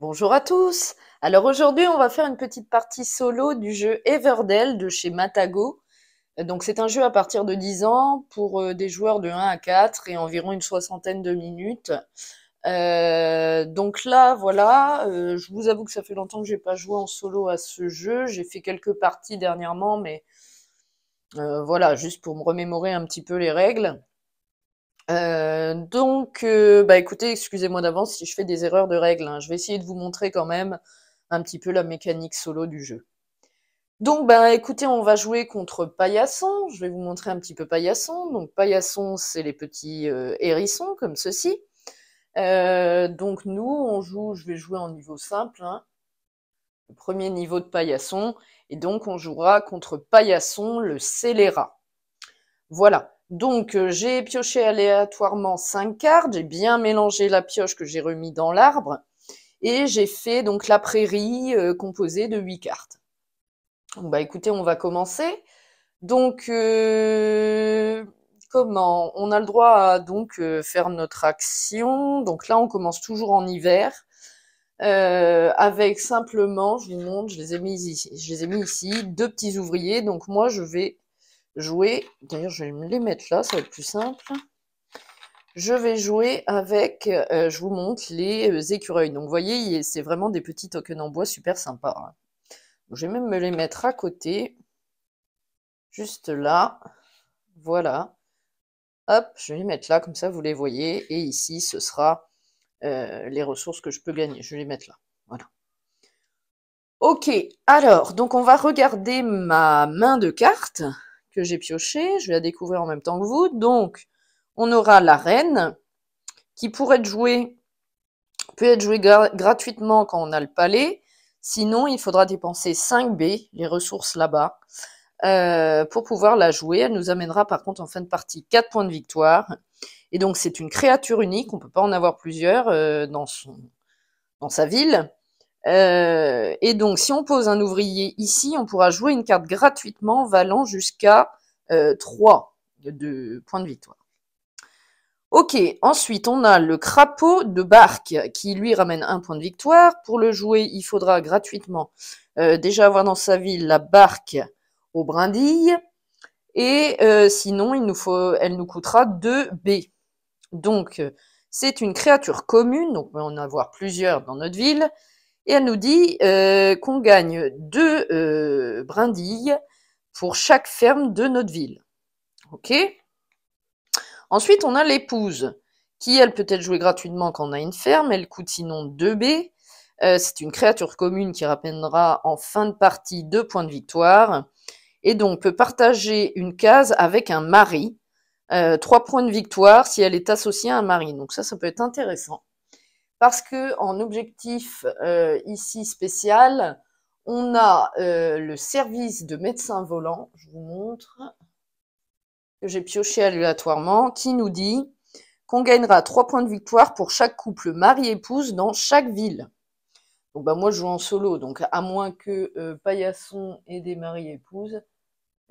Bonjour à tous. Alors aujourd'hui, on va faire une petite partie solo du jeu Everdell de chez Matago. Donc c'est un jeu à partir de 10 ans pour des joueurs de 1 à 4 et environ une soixantaine de minutes. Donc là, voilà, je vous avoue que ça fait longtemps que j'ai pas joué en solo à ce jeu. J'ai fait quelques parties dernièrement, mais voilà, juste pour me remémorer un petit peu les règles. Bah écoutez, excusez-moi d'avance si je fais des erreurs de règles, hein. Je vais essayer de vous montrer quand même un petit peu la mécanique solo du jeu. Donc, bah écoutez, on va jouer contre Paillasson. Je vais vous montrer un petit peu Paillasson. Donc, Paillasson, c'est les petits hérissons comme ceci. Donc, nous, on joue, je vais jouer en niveau simple, hein, le premier niveau de Paillasson. Et donc, on jouera contre Paillasson, le scélérat. Voilà. Donc, j'ai pioché aléatoirement 5 cartes, j'ai bien mélangé la pioche que j'ai remis dans l'arbre, et j'ai fait donc la prairie composée de 8 cartes. Donc, bah écoutez, on va commencer. Donc, comment? On a le droit à donc faire notre action. Donc là, on commence toujours en hiver, avec simplement, je vous montre, je les ai mis ici, deux petits ouvriers. Donc moi, je vais jouer, d'ailleurs je vais me les mettre là, ça va être plus simple. Je vais jouer avec, je vous montre les écureuils. Donc vous voyez, c'est vraiment des petits tokens en bois super sympas, hein. Je vais même me les mettre à côté, juste là, voilà. Hop, je vais les mettre là, comme ça vous les voyez. Et ici, ce sera les ressources que je peux gagner. Je vais les mettre là, voilà. Ok, alors, donc on va regarder ma main de cartes que j'ai piochée. Je vais la découvrir en même temps que vous. Donc, on aura la reine, qui peut être jouée gratuitement quand on a le palais. Sinon, il faudra dépenser 5 B, les ressources là-bas, pour pouvoir la jouer. Elle nous amènera par contre en fin de partie 4 points de victoire. Et donc, c'est une créature unique, on ne peut pas en avoir plusieurs dans sa ville. Et donc, si on pose un ouvrier ici, on pourra jouer une carte gratuitement valant jusqu'à 3 de points de victoire. Ok, ensuite on a le crapaud de barque qui lui ramène un point de victoire. Pour le jouer, il faudra gratuitement déjà avoir dans sa ville la barque aux brindilles. Et sinon, elle nous coûtera 2 B. Donc, c'est une créature commune, donc on peut en avoir plusieurs dans notre ville. Et elle nous dit qu'on gagne 2 brindilles pour chaque ferme de notre ville. Ok. Ensuite, on a l'épouse, qui, elle, peut être jouée gratuitement quand on a une ferme. Elle coûte sinon 2 B. C'est une créature commune qui ramènera en fin de partie 2 points de victoire. Et donc, peut partager une case avec un mari. 3 points de victoire si elle est associée à un mari. Donc ça peut être intéressant. Parce que en objectif ici spécial, on a le service de médecin volant, je vous montre, que j'ai pioché aléatoirement, qui nous dit qu'on gagnera 3 points de victoire pour chaque couple mari-épouse dans chaque ville. Donc bah moi je joue en solo, donc à moins que Paillasson ait des mari-épouses.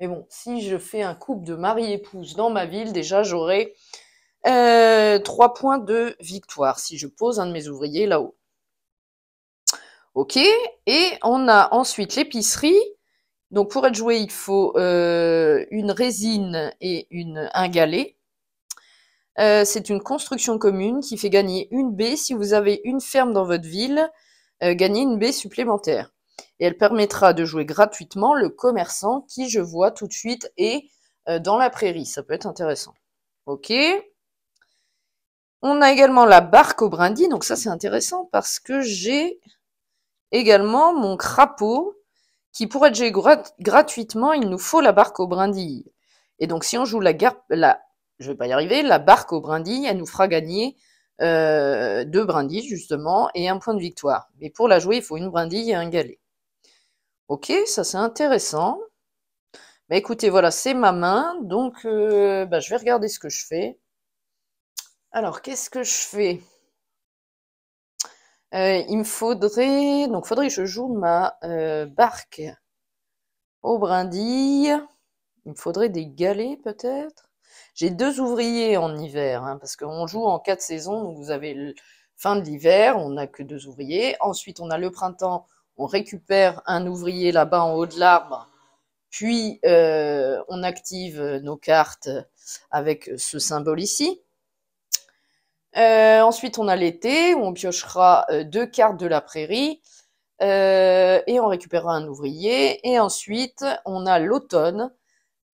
Mais bon, si je fais un couple de mari-épouse dans ma ville, déjà j'aurai 3 points de victoire si je pose un de mes ouvriers là-haut. Ok, et on a ensuite l'épicerie. Donc pour être joué, il faut une résine et un galet. C'est une construction commune qui fait gagner une baie. Si vous avez une ferme dans votre ville, gagnez une baie supplémentaire. Et elle permettra de jouer gratuitement le commerçant qui, je vois tout de suite, est dans la prairie. Ça peut être intéressant. Ok. On a également la barque aux brindilles. Donc ça, c'est intéressant parce que j'ai également mon crapaud qui, pour être joué gratuitement, il nous faut la barque aux brindilles. Et donc, si on joue je vais pas y arriver, la barque aux brindilles, elle nous fera gagner 2 brindilles, justement, et un point de victoire. Mais pour la jouer, il faut une brindille et un galet. Ok, ça c'est intéressant. Mais écoutez, voilà, c'est ma main, donc je vais regarder ce que je fais. Alors, qu'est-ce que je fais? Il me faudrait que je joue ma barque aux brindilles. Il me faudrait des galets peut-être. J'ai 2 ouvriers en hiver, hein, parce qu'on joue en 4 saisons, donc vous avez fin de l'hiver, on n'a que 2 ouvriers. Ensuite, on a le printemps, on récupère un ouvrier là-bas en haut de l'arbre. Puis, on active nos cartes avec ce symbole ici. Ensuite, on a l'été, où on piochera 2 cartes de la prairie. Et on récupérera un ouvrier. Et ensuite, on a l'automne,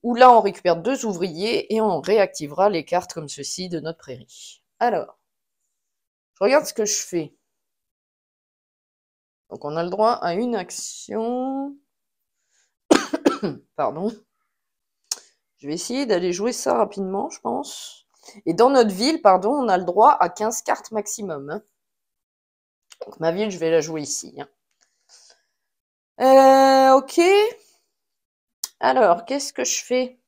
où là, on récupère 2 ouvriers et on réactivera les cartes comme ceci de notre prairie. Alors, je regarde ce que je fais. Donc, on a le droit à une action. Pardon. Je vais essayer d'aller jouer ça rapidement, je pense. Et dans notre ville, pardon, on a le droit à 15 cartes maximum. Hein. Donc, ma ville, je vais la jouer ici. Hein. Ok. Alors, qu'est-ce que je fais?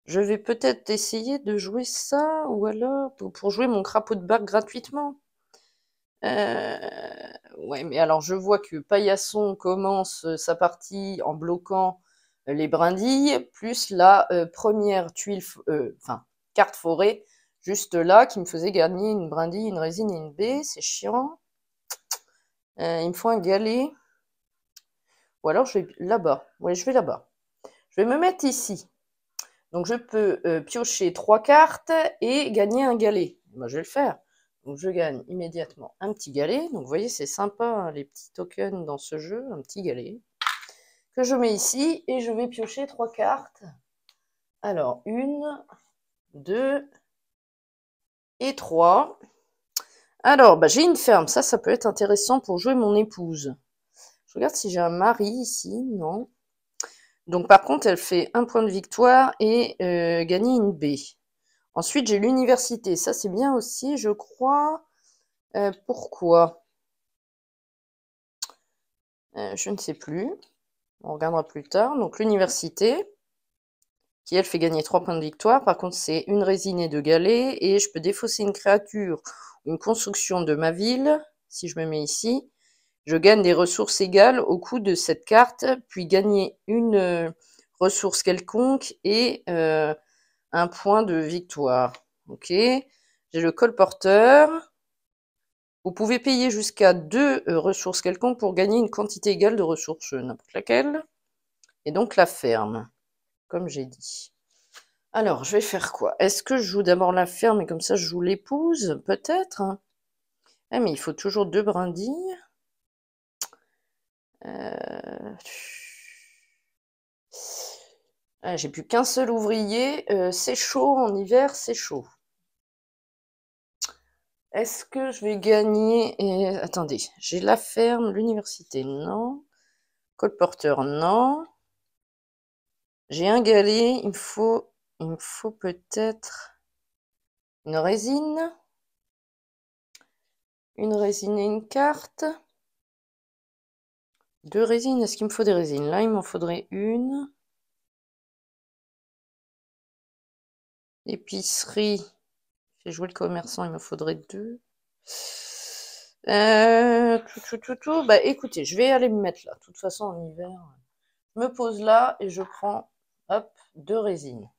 Je vais peut-être essayer de jouer ça, ou alors pour jouer mon crapaud de bac gratuitement. Ouais, mais alors je vois que Paillasson commence sa partie en bloquant les brindilles, plus la première tuile, carte forêt, juste là, qui me faisait gagner une brindille, une résine et une baie, c'est chiant. Il me faut un galet. Ou alors je vais là-bas. Ouais, je vais là-bas. Je vais me mettre ici. Donc je peux piocher 3 cartes et gagner un galet. Moi, je vais le faire. Donc je gagne immédiatement un petit galet. Donc vous voyez, c'est sympa hein, les petits tokens dans ce jeu, un petit galet. Que je mets ici et je vais piocher 3 cartes. Alors, 1, 2 et 3. Alors, bah, j'ai une ferme, ça peut être intéressant pour jouer mon épouse. Je regarde si j'ai un mari ici, non. Donc par contre, elle fait 1 point de victoire et gagner une baie. Ensuite, j'ai l'université. Ça, c'est bien aussi, je crois. Pourquoi je ne sais plus. On regardera plus tard. Donc, l'université, qui, elle, fait gagner 3 points de victoire. Par contre, c'est une résine et 2 galets. Et je peux défausser une créature ou une construction de ma ville. Si je me mets ici, je gagne des ressources égales au coût de cette carte, puis gagner une ressource quelconque et un point de victoire. Ok. J'ai le colporteur. Vous pouvez payer jusqu'à 2 ressources quelconques pour gagner une quantité égale de ressources, n'importe laquelle. Et donc la ferme, comme j'ai dit. Alors, je vais faire quoi? Est-ce que je joue d'abord la ferme et comme ça je joue l'épouse? Peut-être. Eh, mais il faut toujours 2 brindilles. J'ai plus qu'un seul ouvrier. C'est chaud en hiver, c'est chaud. Est-ce que je vais gagner attendez, j'ai la ferme, l'université, non. Colporteur, non. J'ai un galet, il me faut peut-être une résine. Une résine et une carte. 2 résines, est-ce qu'il me faut des résines? Là, il m'en faudrait une. Épicerie. J'ai joué le commerçant, il me faudrait 2. Bah écoutez, je vais aller me mettre là. De toute façon, en hiver, je me pose là et je prends, hop, 2 résines.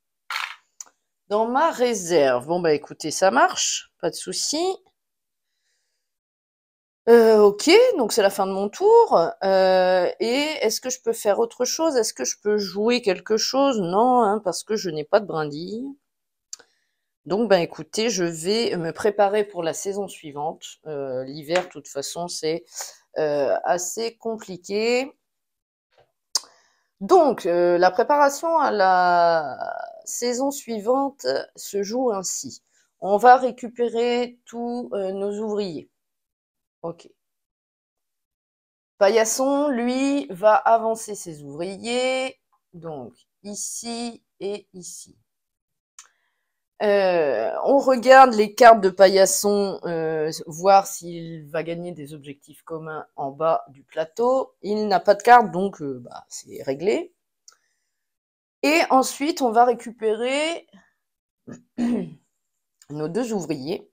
Dans ma réserve. Bon, bah écoutez, ça marche, pas de souci. Ok, donc c'est la fin de mon tour. Et est-ce que je peux faire autre chose? Est-ce que je peux jouer quelque chose? Non, hein, parce que je n'ai pas de brindille. Donc, ben écoutez, je vais me préparer pour la saison suivante. L'hiver, de toute façon, c'est assez compliqué. Donc, la préparation à la saison suivante se joue ainsi. On va récupérer tous nos ouvriers. Ok. Paillasson, lui, va avancer ses ouvriers. Donc, ici et ici. On regarde les cartes de Paillasson, voir s'il va gagner des objectifs communs en bas du plateau. Il n'a pas de carte, donc c'est réglé. Et ensuite, on va récupérer nos 2 ouvriers.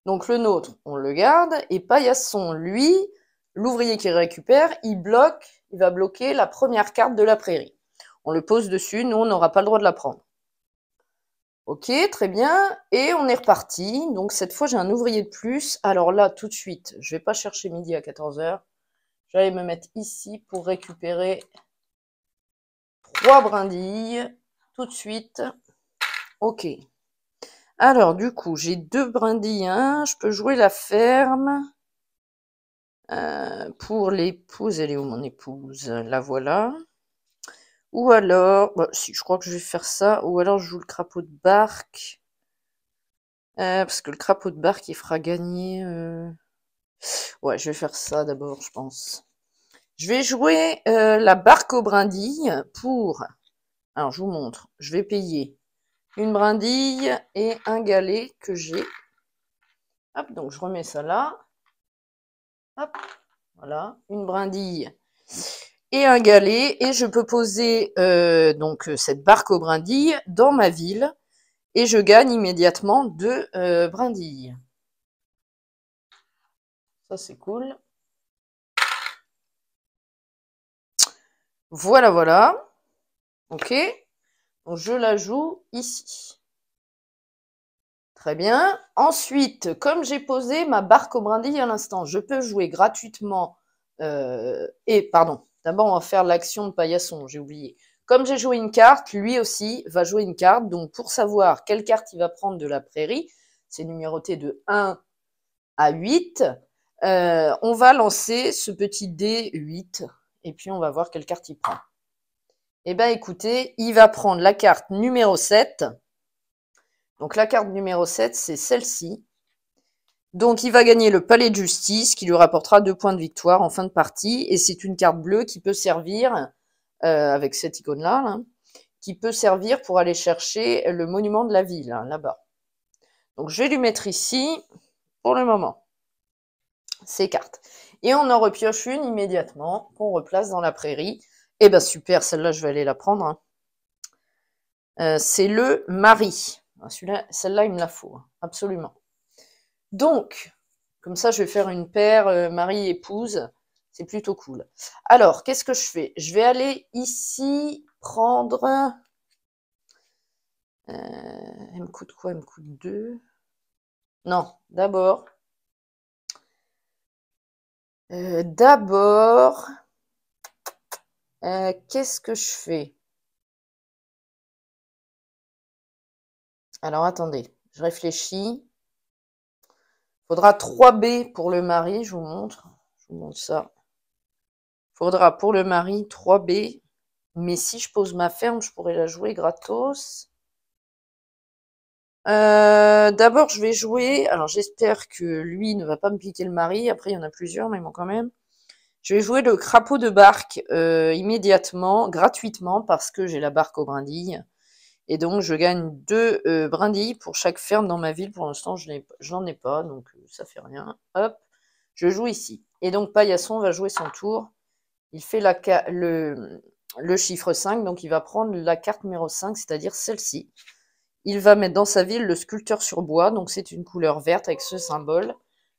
Donc le nôtre, on le garde. Et Paillasson, lui, l'ouvrier qui récupère, il va bloquer la première carte de la prairie. On le pose dessus, nous, on n'aura pas le droit de la prendre. Ok, très bien. Et on est reparti. Donc cette fois, j'ai un ouvrier de plus. Alors là, tout de suite, je vais pas chercher midi à 14 h. Je vais aller me mettre ici pour récupérer 3 brindilles. Tout de suite. Ok. Alors du coup, j'ai 2 brindilles. Hein. Je peux jouer la ferme. Pour l'épouse, elle est où mon épouse? La voilà. Ou alors, bah, si, je crois que je vais faire ça. Ou alors je joue le crapaud de barque. Parce que le crapaud de barque, il fera gagner... Ouais, je vais faire ça d'abord, je pense. Je vais jouer la barque aux brindilles pour... Alors, je vous montre. Je vais payer une brindille et un galet que j'ai. Hop, donc je remets ça là. Hop, voilà. Une brindille et un galet. Et je peux poser donc cette barque aux brindilles dans ma ville. Et je gagne immédiatement 2 brindilles. Ça, c'est cool. Voilà, voilà. Ok. Donc, je la joue ici. Très bien. Ensuite, comme j'ai posé ma barque aux brindilles à l'instant, je peux jouer gratuitement. Pardon, d'abord, on va faire l'action de paillasson, j'ai oublié. Comme j'ai joué une carte, lui aussi va jouer une carte. Donc, pour savoir quelle carte il va prendre de la prairie, c'est numéroté de 1 à 8. On va lancer ce petit dé 8 et puis on va voir quelle carte il prend. Eh bien, écoutez, il va prendre la carte numéro 7. Donc, la carte numéro 7, c'est celle-ci. Donc, il va gagner le palais de justice qui lui rapportera 2 points de victoire en fin de partie. Et c'est une carte bleue qui peut servir, avec cette icône-là, là, qui peut servir pour aller chercher le monument de la ville, hein, là-bas. Donc, je vais lui mettre ici pour le moment ces cartes. Et on en repioche une immédiatement qu'on replace dans la prairie. Eh ben super, celle-là, je vais aller la prendre. Hein. C'est le mari. Celle-là, il me la faut, hein, absolument. Donc, comme ça, je vais faire une paire mari-épouse. C'est plutôt cool. Alors, qu'est-ce que je fais? Je vais aller ici prendre... elle me coûte quoi? Elle me coûte 2. Non, d'abord... qu'est-ce que je fais? Alors, attendez, je réfléchis. Faudra 3 B pour le mari, je vous montre. Je vous montre ça. Faudra pour le mari 3 B. Mais si je pose ma ferme, je pourrais la jouer gratos. D'abord, je vais jouer... Alors, j'espère que lui ne va pas me piquer le mari. Après, il y en a plusieurs, mais bon, quand même. Je vais jouer le crapaud de barque immédiatement, gratuitement, parce que j'ai la barque aux brindilles. Et donc, je gagne 2 brindilles pour chaque ferme dans ma ville. Pour l'instant, je n'en ai pas, donc ça fait rien. Hop, je joue ici. Et donc, Paillasson va jouer son tour. Il fait le chiffre 5, donc il va prendre la carte numéro 5, c'est-à-dire celle-ci. Il va mettre dans sa ville le sculpteur sur bois, donc c'est une couleur verte avec ce symbole.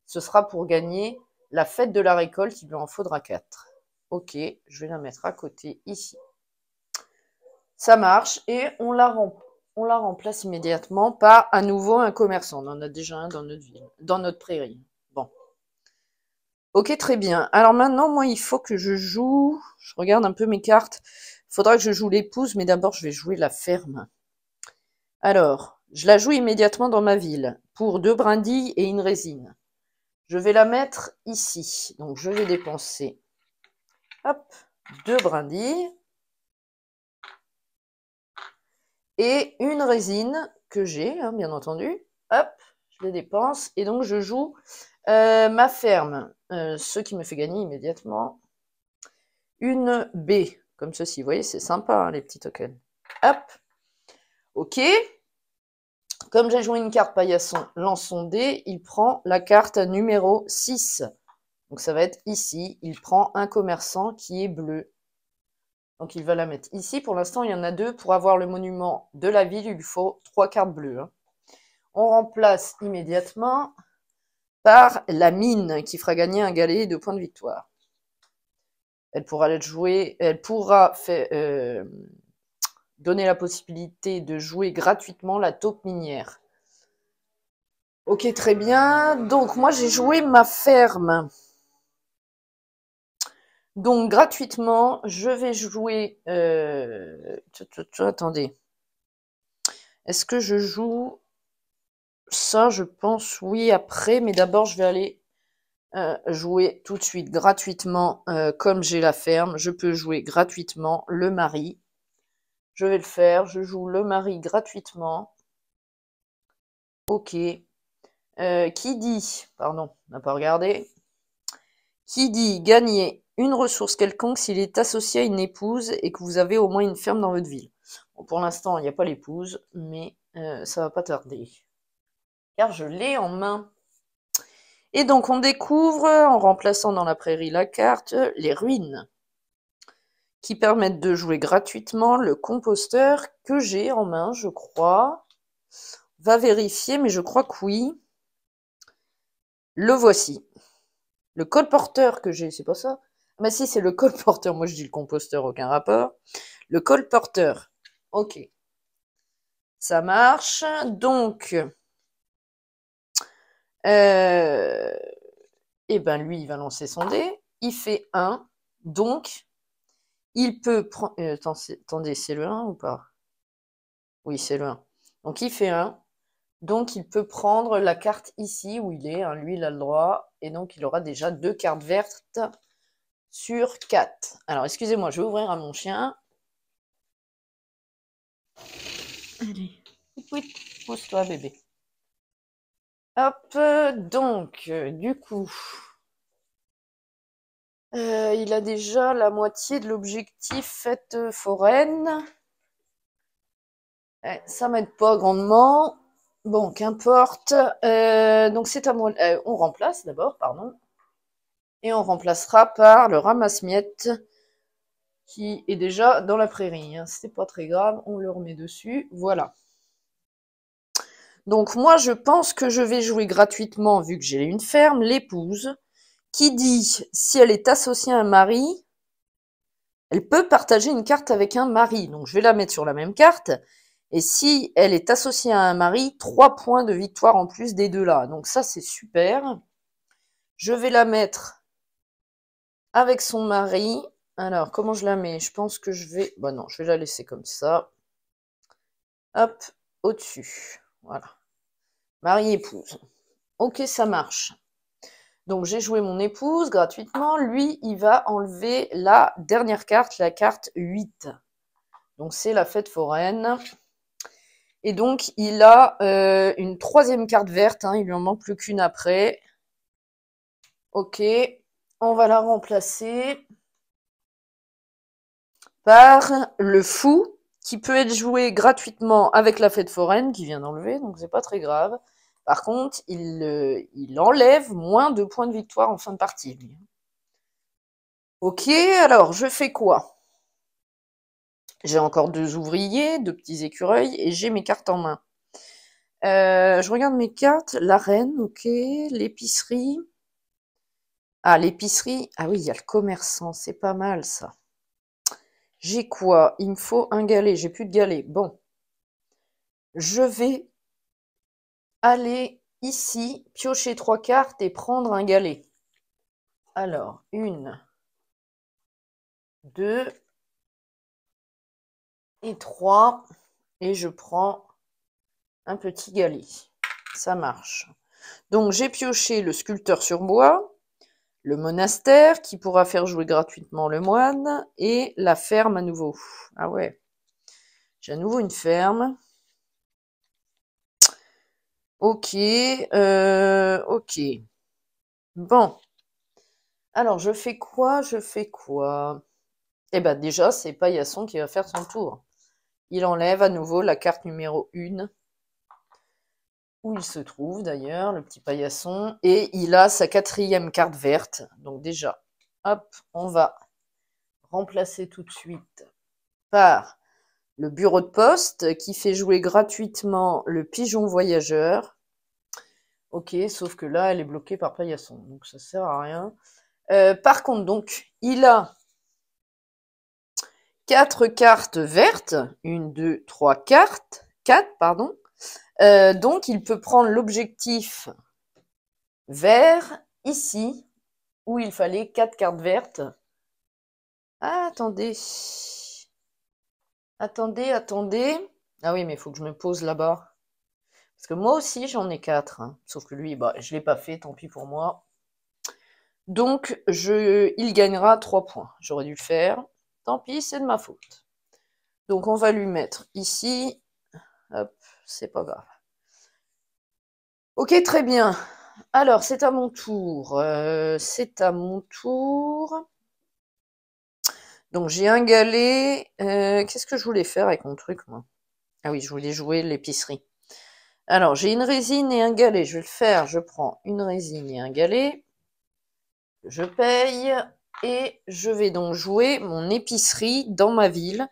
Ce sera pour gagner la fête de la récolte, il lui en faudra 4. Ok, je vais la mettre à côté ici. Ça marche et on la remplace immédiatement par à nouveau un commerçant. On en a déjà un dans notre ville, dans notre prairie. Bon. Ok, très bien. Alors maintenant, moi, il faut que je joue... Je regarde un peu mes cartes. Il faudra que je joue l'épouse, mais d'abord, je vais jouer la ferme. Alors, je la joue immédiatement dans ma ville pour 2 brindilles et une résine. Je vais la mettre ici. Donc, je vais dépenser, hop, 2 brindilles et une résine que j'ai, hein, bien entendu. Hop, je les dépense et donc je joue ma ferme, ce qui me fait gagner immédiatement une B, comme ceci. Vous voyez, c'est sympa, hein, les petits tokens. Hop, ok. Comme j'ai joué une carte paillasson, lance son dé, il prend la carte numéro 6. Donc ça va être ici, il prend un commerçant qui est bleu. Donc il va la mettre ici. Pour l'instant, il y en a 2. Pour avoir le monument de la ville, il lui faut 3 cartes bleues. Hein. On remplace immédiatement par la mine qui fera gagner un galet et 2 points de victoire. Elle pourra être jouée, elle pourra faire, donner la possibilité de jouer gratuitement la taupe minière. Ok, très bien. Donc, moi, j'ai joué ma ferme. Donc, gratuitement, je vais jouer... Attendez. Est-ce que je joue ça? Je pense oui après, mais d'abord, je vais aller jouer tout de suite gratuitement. Comme j'ai la ferme, je peux jouer gratuitement le mari. Je vais le faire. Je joue le mari gratuitement. Ok. Qui dit... Pardon, on n'a pas regardé. Qui dit gagner une ressource quelconque s'il est associé à une épouse et que vous avez au moins une ferme dans votre ville. Bon, pour l'instant, il n'y a pas l'épouse, mais ça va pas tarder. Car je l'ai en main. Et donc, on découvre, en remplaçant dans la prairie la carte, les ruines, qui permettent de jouer gratuitement le composteur que j'ai en main, je crois. Va vérifier, mais je crois que oui. Le voici. Le colporteur que j'ai, c'est pas ça? Mais si, c'est le colporteur. Moi, je dis le composteur, aucun rapport. Le colporteur. Ok. Ça marche. Donc, lui, il va lancer son dé. Il fait 1. Donc, il peut prendre... attendez, c'est le 1 ou pas? Oui, c'est le 1. Donc, il fait 1. Donc, il peut prendre la carte ici où il est. Hein. Lui, il a le droit. Et donc, il aura déjà 2 cartes vertes sur 4. Alors, excusez-moi, je vais ouvrir à mon chien. Allez, oui, pose-toi, bébé. Hop, donc, du coup, il a déjà la moitié de l'objectif fête foraine. Ça m'aide pas grandement. Bon, qu'importe. Donc, c'est à moi. On remplace d'abord, pardon. Et on remplacera par le ramasse-miettes qui est déjà dans la prairie. Hein. C'est pas très grave, on le remet dessus. Voilà. Donc moi, je pense que je vais jouer gratuitement, vu que j'ai une ferme, l'épouse, qui dit, si elle est associée à un mari, elle peut partager une carte avec un mari. Donc je vais la mettre sur la même carte. Et si elle est associée à un mari, 3 points de victoire en plus des deux là. Donc ça, c'est super. Je vais la mettre avec son mari. Alors, comment je la mets? Je pense que je vais... Bah non, je vais la laisser comme ça. Hop, au-dessus. Voilà. Mari-épouse. Ok, ça marche. Donc, j'ai joué mon épouse gratuitement. Lui, il va enlever la dernière carte, la carte 8. Donc, c'est la fête foraine. Et donc, il a une 3e carte verte. Hein, il lui en manque plus qu'une après. Ok, on va la remplacer par le fou, qui peut être joué gratuitement avec la fête foraine, qui vient d'enlever, donc c'est pas très grave. Par contre, il enlève moins de points de victoire en fin de partie, lui. Ok, alors, je fais quoi? J'ai encore 2 ouvriers, 2 petits écureuils, et j'ai mes cartes en main. Je regarde mes cartes. La reine, ok. L'épicerie. Ah, l'épicerie. Ah oui, il y a le commerçant, c'est pas mal, ça. J'ai quoi? Il me faut un galet. J'ai plus de galet. Bon. Je vais aller ici, piocher 3 cartes et prendre un galet. Alors, 1, 2 et 3. Et je prends un petit galet. Ça marche. Donc, j'ai pioché le sculpteur sur bois, le monastère qui pourra faire jouer gratuitement le moine et la ferme à nouveau. Ah ouais. J'ai à nouveau une ferme. Ok. Ok. Bon. Alors, je fais quoi? Je fais quoi? Eh ben déjà, c'est Paillasson qui va faire son tour. Il enlève à nouveau la carte numéro 1, où il se trouve d'ailleurs, le petit Paillasson, et il a sa 4e carte verte. Donc déjà, hop, on va remplacer tout de suite par le bureau de poste qui fait jouer gratuitement le pigeon voyageur. Ok, sauf que là, elle est bloquée par Paillasson, donc ça sert à rien. Par contre, donc, il a 4 cartes vertes. 1, 2, 3, 4, pardon. Donc, il peut prendre l'objectif vert ici, où il fallait 4 cartes vertes. Ah, attendez. Attendez. Ah oui, mais il faut que je me pose là-bas. Parce que moi aussi, j'en ai 4. Hein. Sauf que lui, bah, je ne l'ai pas fait, tant pis pour moi. Donc, il gagnera 3 points. J'aurais dû le faire. Tant pis, c'est de ma faute. Donc, on va lui mettre ici. Hop, c'est pas grave. Ok, très bien. Alors, c'est à mon tour. Donc, j'ai un galet. Qu'est-ce que je voulais faire avec mon truc, moi? Ah oui, je voulais jouer l'épicerie. Alors, j'ai une résine et un galet. Je vais le faire. Je prends une résine et un galet. Je paye. Et je vais donc jouer mon épicerie dans ma ville,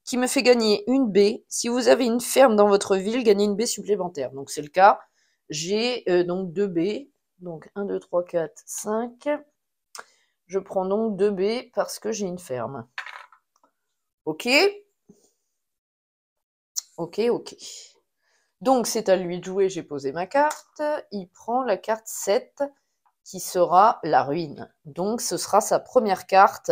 qui me fait gagner une baie. Si vous avez une ferme dans votre ville, gagnez une baie supplémentaire. Donc, c'est le cas. J'ai donc 2 baies. Donc, 1, 2, 3, 4, 5. Je prends donc 2 baies parce que j'ai une ferme. Ok. Donc, c'est à lui de jouer, j'ai posé ma carte. Il prend la carte 7, qui sera la ruine. Donc, ce sera sa première carte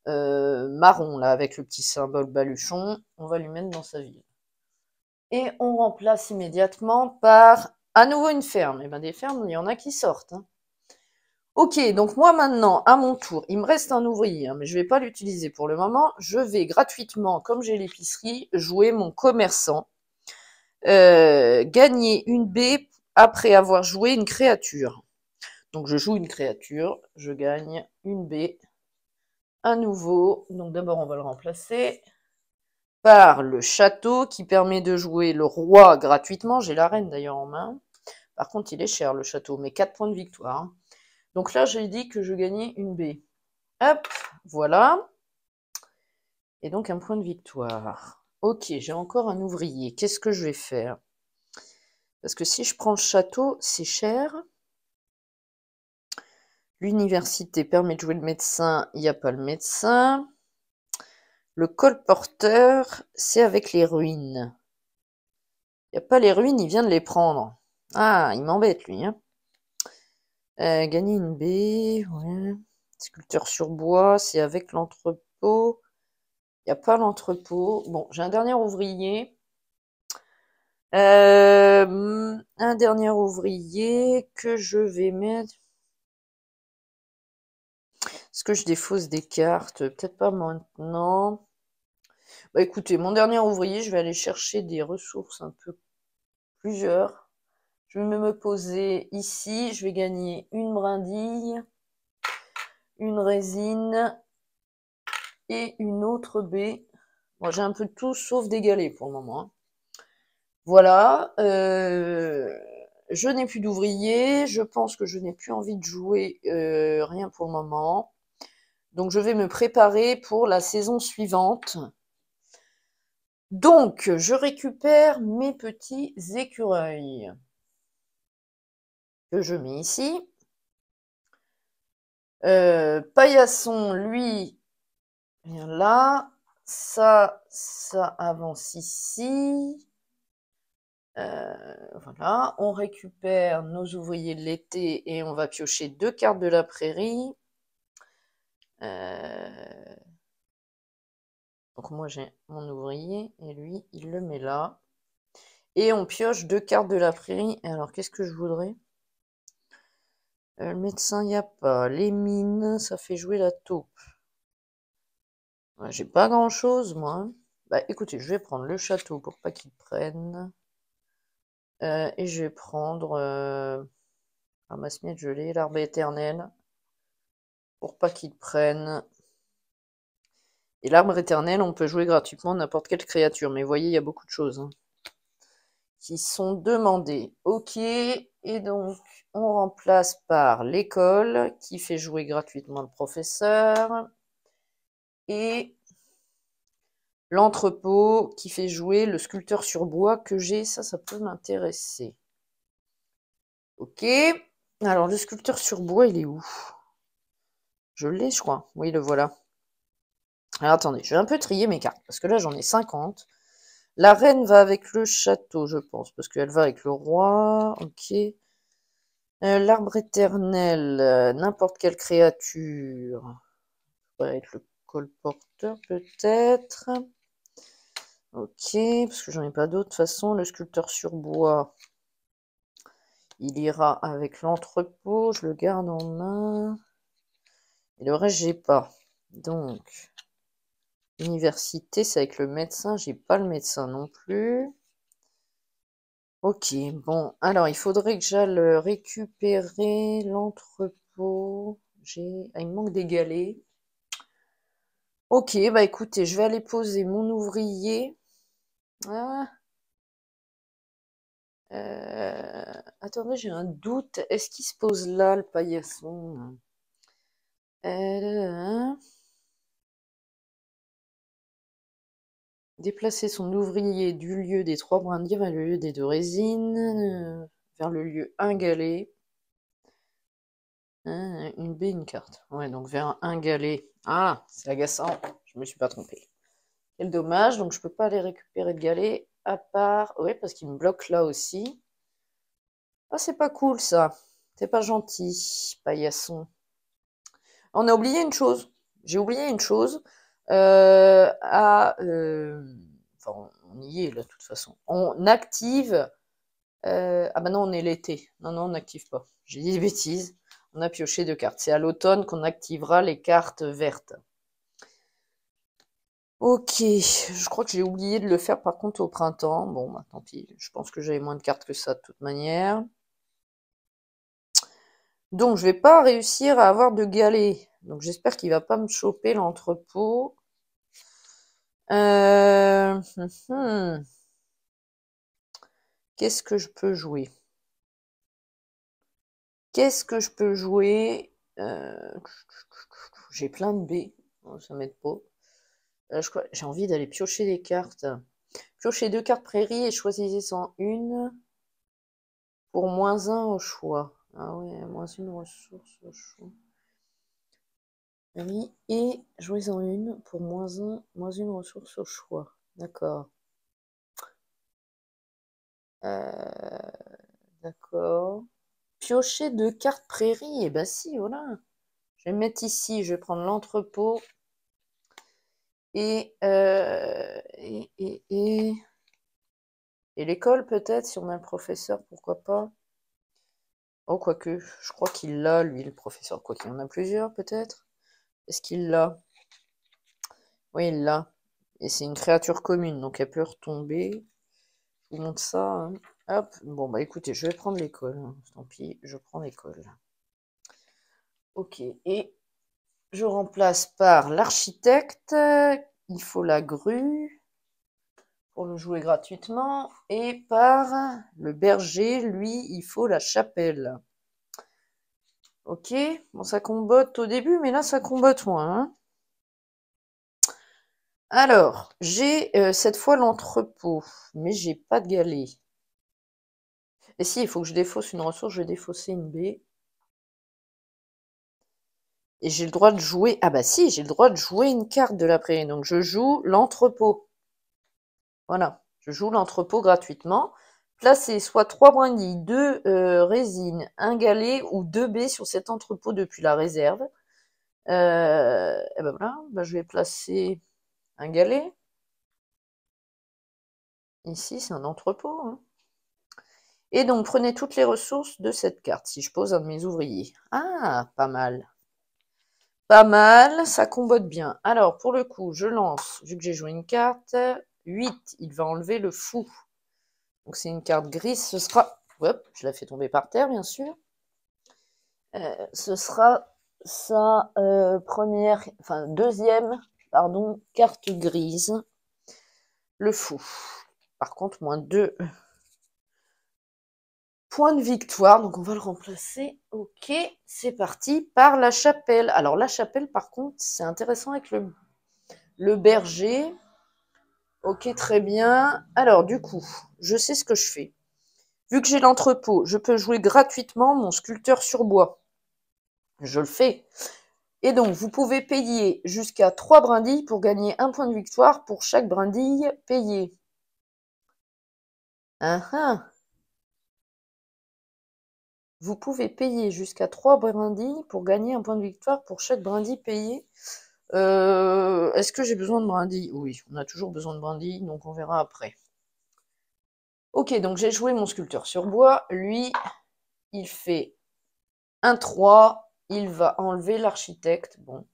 marron, là, avec le petit symbole baluchon. On va lui mettre dans sa ville. Et on remplace immédiatement par, à nouveau, une ferme. Et bien, des fermes, il y en a qui sortent. Hein. Ok, donc moi maintenant, à mon tour, il me reste un ouvrier, hein, mais je ne vais pas l'utiliser pour le moment. Je vais gratuitement, comme j'ai l'épicerie, jouer mon commerçant. Gagner une baie après avoir joué une créature. Donc je joue une créature, je gagne une baie. À nouveau, donc d'abord on va le remplacer par le château qui permet de jouer le roi gratuitement. J'ai la reine d'ailleurs en main. Par contre, il est cher le château, mais 4 points de victoire. Donc là, j'ai dit que je gagnais une baie. Hop, voilà. Et donc un point de victoire. Ok, j'ai encore un ouvrier. Qu'est-ce que je vais faire? Parce que si je prends le château, c'est cher. L'université permet de jouer le médecin, il n'y a pas le médecin. Le colporteur, c'est avec les ruines. Il n'y a pas les ruines, il vient de les prendre. Ah, il m'embête lui. Hein. Gagner une baie, ouais. Sculpteur sur bois, c'est avec l'entrepôt. Il n'y a pas l'entrepôt. Bon, j'ai un dernier ouvrier. Un dernier ouvrier que je vais mettre. Est-ce que je défausse des cartes? Peut-être pas maintenant. Bah écoutez, mon dernier ouvrier, je vais aller chercher des ressources un peu plusieurs. Je vais me poser ici, je vais gagner une brindille, une résine et une autre baie. Bon, j'ai un peu de tout sauf des galets pour le moment. Hein. Voilà, je n'ai plus d'ouvrier, je pense que je n'ai plus envie de jouer rien pour le moment. Donc je vais me préparer pour la saison suivante. Donc, je récupère mes petits écureuils que je mets ici. Paillasson, lui, vient là. Ça avance ici. Voilà, on récupère nos ouvriers de l'été et on va piocher 2 cartes de la prairie. Donc moi j'ai mon ouvrier et lui il le met là. Et on pioche 2 cartes de la prairie. Et alors qu'est-ce que je voudrais? Le médecin, il n'y a pas. Les mines, ça fait jouer la taupe. Ouais, j'ai pas grand-chose, moi. Bah, écoutez, je vais prendre le château pour pas qu'il prenne. Et je vais prendre ramasse-miettes gelées, l'arbre éternel, pour pas qu'il prenne. Et l'arbre éternel, on peut jouer gratuitement n'importe quelle créature. Mais vous voyez, il y a beaucoup de choses hein, qui sont demandées. Ok, et donc on remplace par l'école, qui fait jouer gratuitement le professeur. Et l'entrepôt qui fait jouer le sculpteur sur bois que j'ai, ça peut m'intéresser. Ok. Alors, le sculpteur sur bois, il est où? Je l'ai, je crois. Oui, le voilà. Alors attendez, je vais un peu trier mes cartes, parce que là j'en ai 50. La reine va avec le château, je pense, parce qu'elle va avec le roi. Ok. L'arbre éternel, n'importe quelle créature. Ça va être le colporteur peut-être. Ok, parce que j'en ai pas d'autre. De toute façon, le sculpteur sur bois, il ira avec l'entrepôt. Je le garde en main. Et le reste, j'ai pas. Donc, université, c'est avec le médecin. J'ai pas le médecin non plus. Ok, bon. Alors, il faudrait que j'aille récupérer l'entrepôt. Ah, il me manque des galets. Ok, bah écoutez, je vais aller poser mon ouvrier. Ah, attendez, j'ai un doute. Est-ce qu'il se pose là, le paillasson? Hein. Déplacer son ouvrier du lieu des 3 brindilles vers le lieu des 2 résines, vers le lieu 1 galet. Une baie, une carte. Ouais, donc vers un galet. Ah, c'est agaçant. Je me suis pas trompée. Quel dommage, donc je peux pas aller récupérer de galet, à part... Ouais, parce qu'il me bloque là aussi. Ah, c'est pas cool, ça. C'est pas gentil, paillasson. On a oublié une chose. J'ai oublié une chose. Enfin, on y est là, de toute façon. On active. Ah bah non, on est l'été. Non, non, on n'active pas. J'ai dit des bêtises. On a pioché 2 cartes. C'est à l'automne qu'on activera les cartes vertes. Ok, je crois que j'ai oublié de le faire par contre au printemps. Bon, bah tant pis. Je pense que j'avais moins de cartes que ça de toute manière. Donc, je vais pas réussir à avoir de galets. Donc, j'espère qu'il va pas me choper l'entrepôt. Hmm. Qu'est-ce que je peux jouer? Qu'est-ce que je peux jouer? J'ai plein de B. Oh, ça m'aide pas. J'ai envie d'aller piocher des cartes. Piocher 2 cartes prairie et choisissez-en une pour -1 au choix. Ah ouais, -1 ressource au choix. Oui, et jouez-en une pour -1 ressource au choix. D'accord. D'accord. Piocher 2 cartes prairie. Eh ben si, voilà. Je vais me mettre ici. Je vais prendre l'entrepôt. Et l'école peut-être, si on a le professeur, pourquoi pas. Oh, quoique, je crois qu'il l'a, lui, le professeur. Quoi qu'il y en a plusieurs, peut-être. Est-ce qu'il l'a? Oui, il l'a. Et c'est une créature commune, donc elle peut retomber. Je vous montre ça. Hein. Hop. Bon, bah écoutez, je vais prendre l'école. Hein. Tant pis, je prends l'école. Ok. Et je remplace par l'architecte. Il faut la grue pour le jouer gratuitement. Et par le berger, lui, il faut la chapelle. Ok, bon ça combotte au début, mais là ça combotte moins. Hein. Alors, j'ai cette fois l'entrepôt, mais j'ai pas de galet. Et si, il faut que je défausse une ressource, je vais défausser une baie. Et j'ai le droit de jouer... Ah bah si, j'ai le droit de jouer une carte de la prairie. Donc je joue l'entrepôt. Voilà, je joue l'entrepôt gratuitement. Placez soit 3 brindilles, 2 résines, un galet ou 2 baies sur cet entrepôt depuis la réserve. Et ben voilà, ben je vais placer un galet. Ici, c'est un entrepôt. Hein. Et donc, prenez toutes les ressources de cette carte, si je pose un de mes ouvriers. Ah, pas mal. Pas mal, ça combotte bien. Alors, pour le coup, je lance, vu que j'ai joué une carte, 8, il va enlever le fou. Donc, c'est une carte grise, ce sera... Hop, je la fais tomber par terre, bien sûr. Ce sera sa deuxième, carte grise. Le fou. Par contre, -2 points de victoire. Donc, on va le remplacer. Ok, c'est parti par la chapelle. Alors, la chapelle, par contre, c'est intéressant avec le berger. Ok, très bien. Alors, du coup, je sais ce que je fais. Vu que j'ai l'entrepôt, je peux jouer gratuitement mon sculpteur sur bois. Je le fais. Et donc, vous pouvez payer jusqu'à 3 brindilles pour gagner 1 point de victoire pour chaque brindille payée. Vous pouvez payer jusqu'à 3 brindilles pour gagner 1 point de victoire pour chaque brindille payée. Est-ce que j'ai besoin de brindilles? Oui, on a toujours besoin de brindilles, donc on verra après. Ok, donc j'ai joué mon sculpteur sur bois. Lui, il fait un 3. Il va enlever l'architecte. Bon.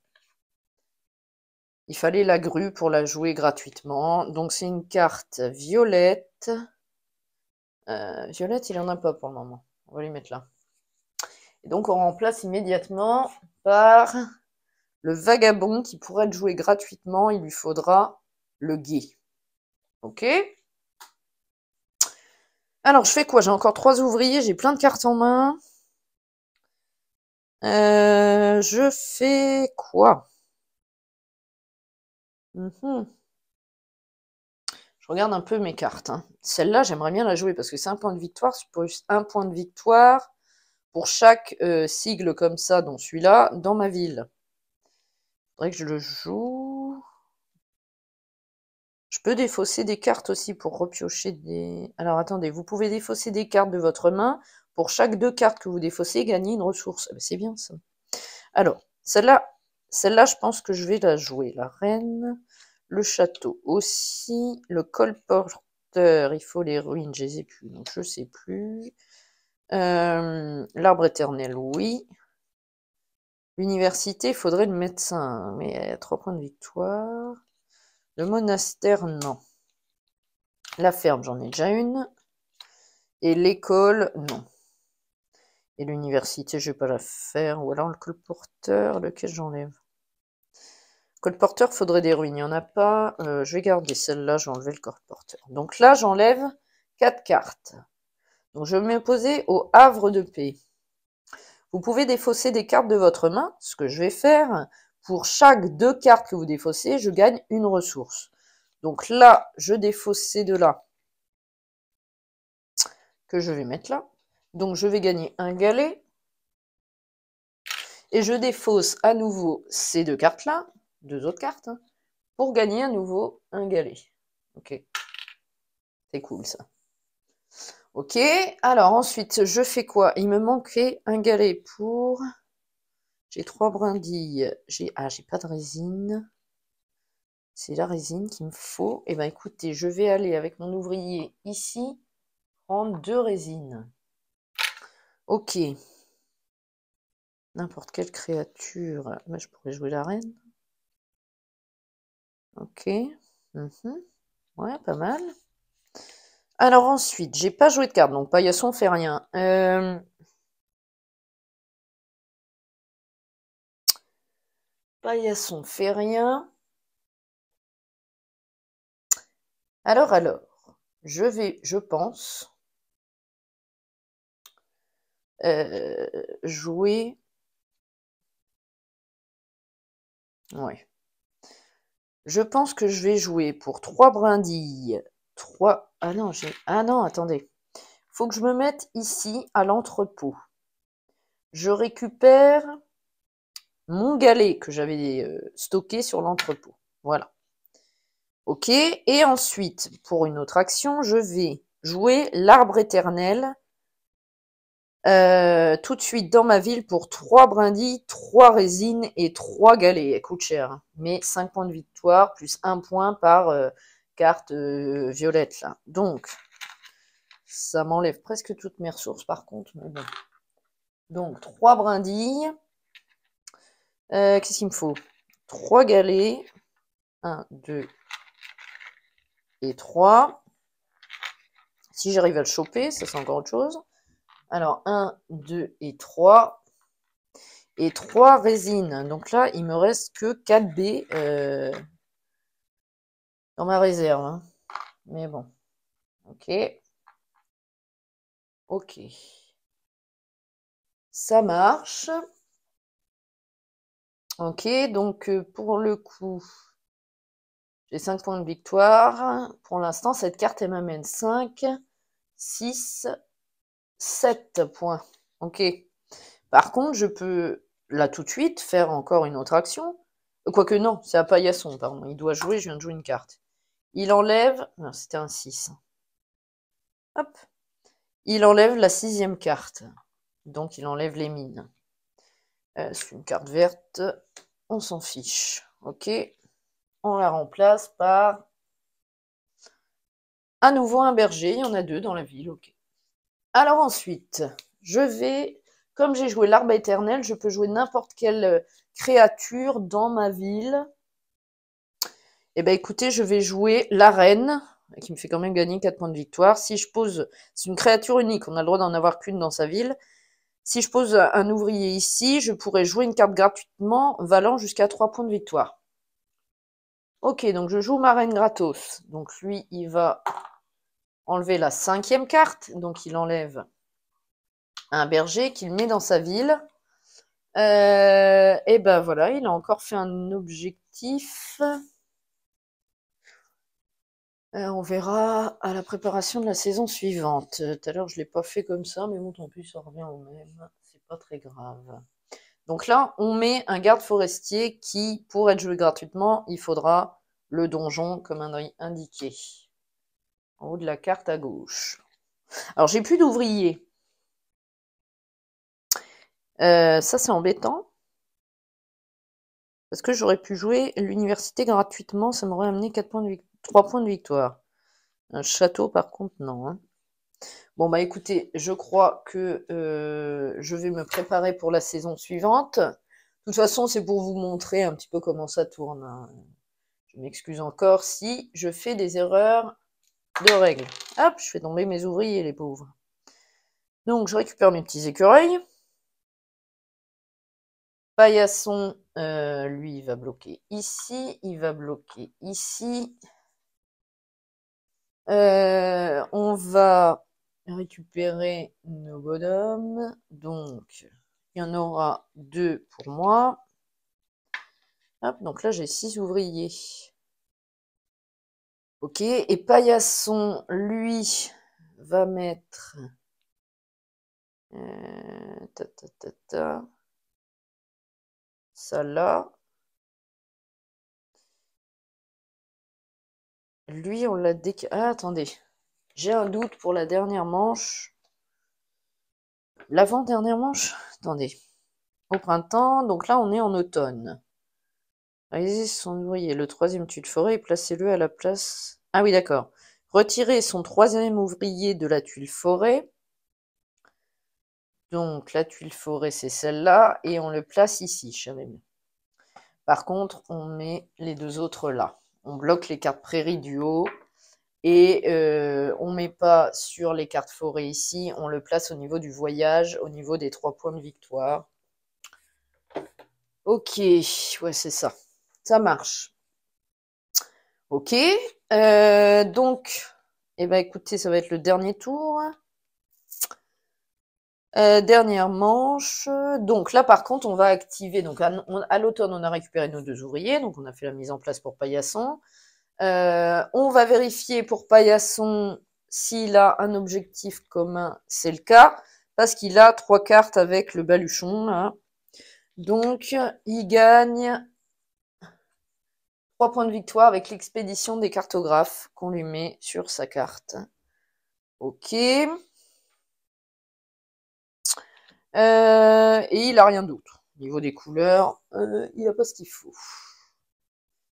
Il fallait la grue pour la jouer gratuitement. Donc c'est une carte violette. Violette, il en a pas pour le moment. On va lui mettre là. Et donc on remplace immédiatement par le vagabond qui pourrait être joué gratuitement. Il lui faudra le guet. Ok? Alors je fais quoi? J'ai encore 3 ouvriers, j'ai plein de cartes en main. Je fais quoi? Je regarde un peu mes cartes. Hein. Celle-là, j'aimerais bien la jouer parce que c'est un point de victoire, plus un point de victoire pour chaque sigle comme ça, dont celui-là, dans ma ville. Il faudrait que je le joue. Je peux défausser des cartes aussi pour repiocher des... Alors attendez, vous pouvez défausser des cartes de votre main. Pour chaque 2 cartes que vous défaussez, gagner une ressource. C'est bien ça. Alors, celle-là, je pense que je vais la jouer. La reine, le château aussi, le colporteur, il faut les ruines, je les ai plus, donc je sais plus. L'arbre éternel, oui. L'université, il faudrait le médecin, mais 3 points de victoire. Le monastère, non. La ferme, j'en ai déjà une. Et l'école, non. Et l'université, je vais pas la faire. Ou alors le colporteur, lequel j'enlève? Colporteur, faudrait des ruines, il n'y en a pas. Je vais garder celle-là, je vais enlever le colporteur. Donc là, j'enlève 4 cartes. Donc je vais me poser au havre de paix. Vous pouvez défausser des cartes de votre main, ce que je vais faire. Pour chaque 2 cartes que vous défaussez, je gagne une ressource. Donc là, je défausse ces deux-là, que je vais mettre là. Donc je vais gagner un galet. Et je défausse à nouveau ces 2 cartes-là, 2 autres cartes, hein, pour gagner à nouveau un galet. Ok. C'est cool ça. Ok, alors ensuite, je fais quoi? Il me manquait un galet pour... J'ai 3 brindilles. J'ai pas de résine. C'est la résine qu'il me faut. Eh bien, écoutez, je vais aller avec mon ouvrier ici prendre 2 résines. Ok. N'importe quelle créature. Moi, je pourrais jouer la reine. Ok. Ouais, pas mal. Alors ensuite, j'ai pas joué de carte, donc paillasson fait rien. Paillasson fait rien. Alors, je pense, jouer... Ouais. Je pense que je vais jouer pour 3 brindilles. 3... Ah non, Ah non, attendez. Faut que je me mette ici, à l'entrepôt. Je récupère mon galet que j'avais stocké sur l'entrepôt. Voilà. Ok. Et ensuite, pour une autre action, je vais jouer l'arbre éternel tout de suite dans ma ville pour 3 brindilles, 3 résines et 3 galets. Elle coûte cher, hein. Mais 5 points de victoire plus 1 point par carte violette. Là. Donc, ça m'enlève presque toutes mes ressources par contre. Mais bon. Donc, 3 brindilles. Qu'est-ce qu'il me faut? 3 galets. 1, 2 et 3. Si j'arrive à le choper, ça c'est encore autre chose. Alors, 1, 2 et 3. Et 3 résines. Donc là, il me reste que 4 B dans ma réserve. Hein. Mais bon. Ok. Ok. Ça marche. Ok, donc pour le coup, j'ai 5 points de victoire. Pour l'instant, cette carte, elle m'amène 5, 6, 7 points. Ok. Par contre, je peux là tout de suite faire encore une autre action. Quoique non, c'est à Paillasson, pardon. Il doit jouer, je viens de jouer une carte. Il enlève... Non, c'était un 6. Hop. Il enlève la 6e carte. Donc il enlève les mines. C'est une carte verte. On s'en fiche. Ok. On la remplace par... à nouveau un berger. Il y en a 2 dans la ville. Ok. Alors ensuite, je vais... Comme j'ai joué l'arbre éternel, je peux jouer n'importe quelle créature dans ma ville. Eh bien écoutez, je vais jouer la reine, qui me fait quand même gagner 4 points de victoire. Si je pose... C'est une créature unique, on a le droit d'en avoir qu'une dans sa ville. Si je pose un ouvrier ici, je pourrais jouer une carte gratuitement valant jusqu'à 3 points de victoire. Ok, donc je joue ma reine gratos. Donc lui, il va enlever la 5e carte. Donc il enlève un berger qu'il met dans sa ville. Et ben voilà, il a encore fait un objectif. On verra à la préparation de la saison suivante. Tout à l'heure, je ne l'ai pas fait comme ça, mais bon, tant pis, ça revient au même. C'est pas très grave. Donc là, on met un garde forestier qui, pour être joué gratuitement, il faudra le donjon comme indiqué. En haut de la carte à gauche. Alors, j'ai plus d'ouvriers. Ça, c'est embêtant. Parce que j'aurais pu jouer l'université gratuitement, ça m'aurait amené 3 points de victoire. Un château, par contre, non. Hein. Bon, bah écoutez, je crois que je vais me préparer pour la saison suivante. De toute façon, c'est pour vous montrer un petit peu comment ça tourne. Hein. Je m'excuse encore si je fais des erreurs de règles. Hop, je fais tomber mes ouvriers, les pauvres. Donc, je récupère mes petits écureuils. Paillasson, lui, il va bloquer ici. Il va bloquer ici. On va récupérer nos bonhommes. Donc, il y en aura 2 pour moi. Hop, donc là, j'ai 6 ouvriers. Ok, et Paillasson, lui, va mettre... ça là. Lui, on l'a Ah, attendez. J'ai un doute pour la dernière manche. L'avant-dernière manche? Attendez. Au printemps, donc là, on est en automne. Réalisez son ouvrier. Le 3e tuile forêt et placez-le à la place... Ah oui, d'accord. Retirez son 3e ouvrier de la tuile forêt. Donc, la tuile forêt, c'est celle-là. Et on le place ici, je savais mieux. Par contre, on met les 2 autres là. On bloque les cartes prairies du haut. Et on ne met pas sur les cartes forêt ici. On le place au niveau du voyage, au niveau des 3 points de victoire. Ok, ouais, c'est ça. Ça marche. Ok. Donc, eh ben, écoutez, ça va être le dernier tour. Dernière manche. Donc là, par contre, on va activer. Donc à l'automne, on a récupéré nos 2 ouvriers. Donc on a fait la mise en place pour Paillasson. On va vérifier pour Paillasson s'il a un objectif commun. C'est le cas. Parce qu'il a 3 cartes avec le baluchon. Là. Donc, il gagne 3 points de victoire avec l'expédition des cartographes qu'on lui met sur sa carte. Ok. Et il a rien d'autre. Au niveau des couleurs, il n'a pas ce qu'il faut.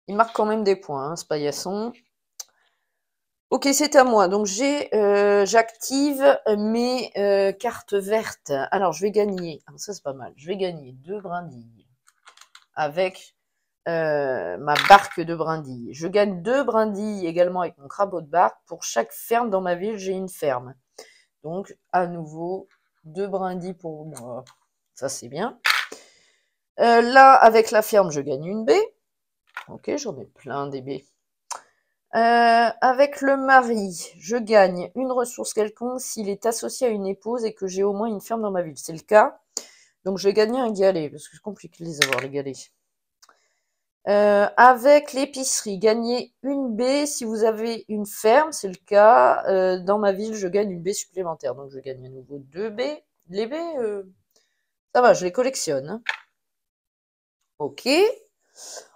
Il marque quand même des points, hein, ce Paillasson. Ok, c'est à moi. Donc j'active mes cartes vertes. Alors je vais gagner. Ah, ça c'est pas mal. Je vais gagner 2 brindilles avec ma barque de brindilles. Je gagne 2 brindilles également avec mon crapaud de barque. Pour chaque ferme dans ma ville, j'ai une ferme. Donc à nouveau 2 brindilles pour moi. Ça c'est bien. Là, avec la ferme, je gagne une baie. Ok, j'en ai plein des baies. Avec le mari, je gagne une ressource quelconque s'il est associé à une épouse et que j'ai au moins une ferme dans ma ville. C'est le cas. Donc, je vais gagner un galet, parce que c'est compliqué de les avoir, les galets. Avec l'épicerie, gagner une baie si vous avez une ferme, c'est le cas. Dans ma ville, je gagne une baie supplémentaire. Donc, je gagne à nouveau 2 baies. Les baies, ça va, je les collectionne. Hein. Ok.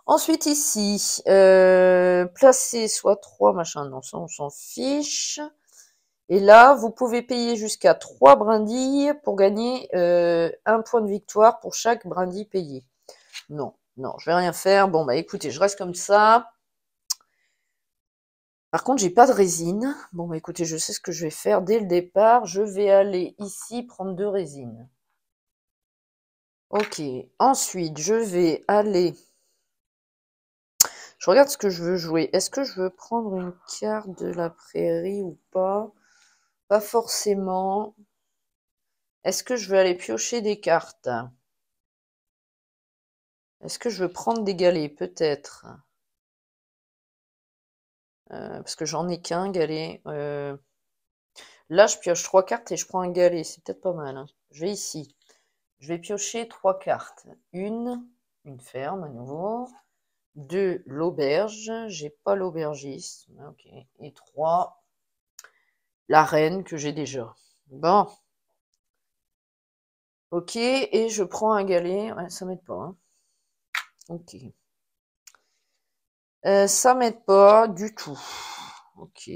Ensuite, ici, placer soit 3, machin, non, ça, on s'en fiche. Et là, vous pouvez payer jusqu'à 3 brindilles pour gagner 1 point de victoire pour chaque brindille payée. Non, non, je vais rien faire. Bon, bah écoutez, je reste comme ça. Par contre, j'ai pas de résine. Bon, bah écoutez, je sais ce que je vais faire. Dès le départ, je vais aller ici prendre 2 résines. Ok, ensuite, je vais aller... Je regarde ce que je veux jouer. Est-ce que je veux prendre une carte de la prairie ou pas? Pas forcément. Est-ce que je veux aller piocher des cartes? Est-ce que je veux prendre des galets? Peut-être. Parce que j'en ai qu'un galet. Là, je pioche 3 cartes et je prends un galet. C'est peut-être pas mal, hein. Je vais ici. Je vais piocher 3 cartes. Une ferme à nouveau. 2, l'auberge. J'ai pas l'aubergiste. Ok. Et 3, la reine que j'ai déjà. Bon. Ok. Et je prends un galet. Ouais, ça m'aide pas, hein. Ok. Ça m'aide pas du tout. Ok.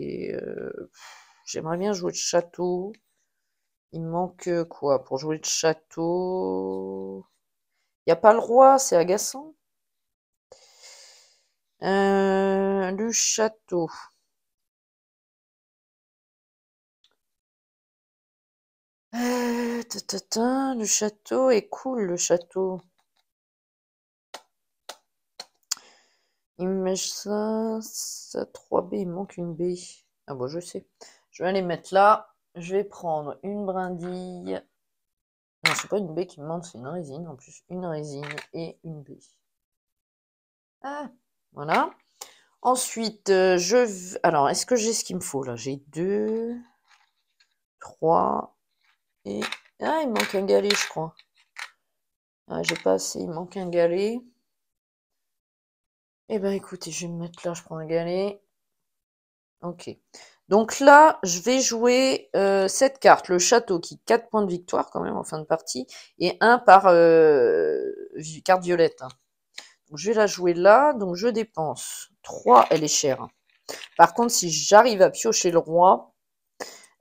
J'aimerais bien jouer de château. Il me manque quoi pour jouer de château? Y a pas le roi, c'est agaçant. Le château. Le château est cool, le château. Il me met ça 3B, il me manque une B. Ah bon, je sais. Je vais aller mettre là. Je vais prendre une brindille. Non, c'est pas une B qui me manque, c'est une résine. En plus, une résine et une B. Ah, voilà. Ensuite, alors, est-ce que j'ai ce qu'il me faut là? J'ai 2, 3 et... Ah, il me manque un galet, je crois. Ah, j'ai pas assez, il me manque un galet. Eh ben, écoutez, je vais me mettre là, je prends un galet. Ok. Donc là, je vais jouer cette carte, le château, qui 4 points de victoire quand même en fin de partie, et 1 par carte violette, hein. Donc, je vais la jouer là, donc je dépense 3, elle est chère, hein. Par contre, si j'arrive à piocher le roi,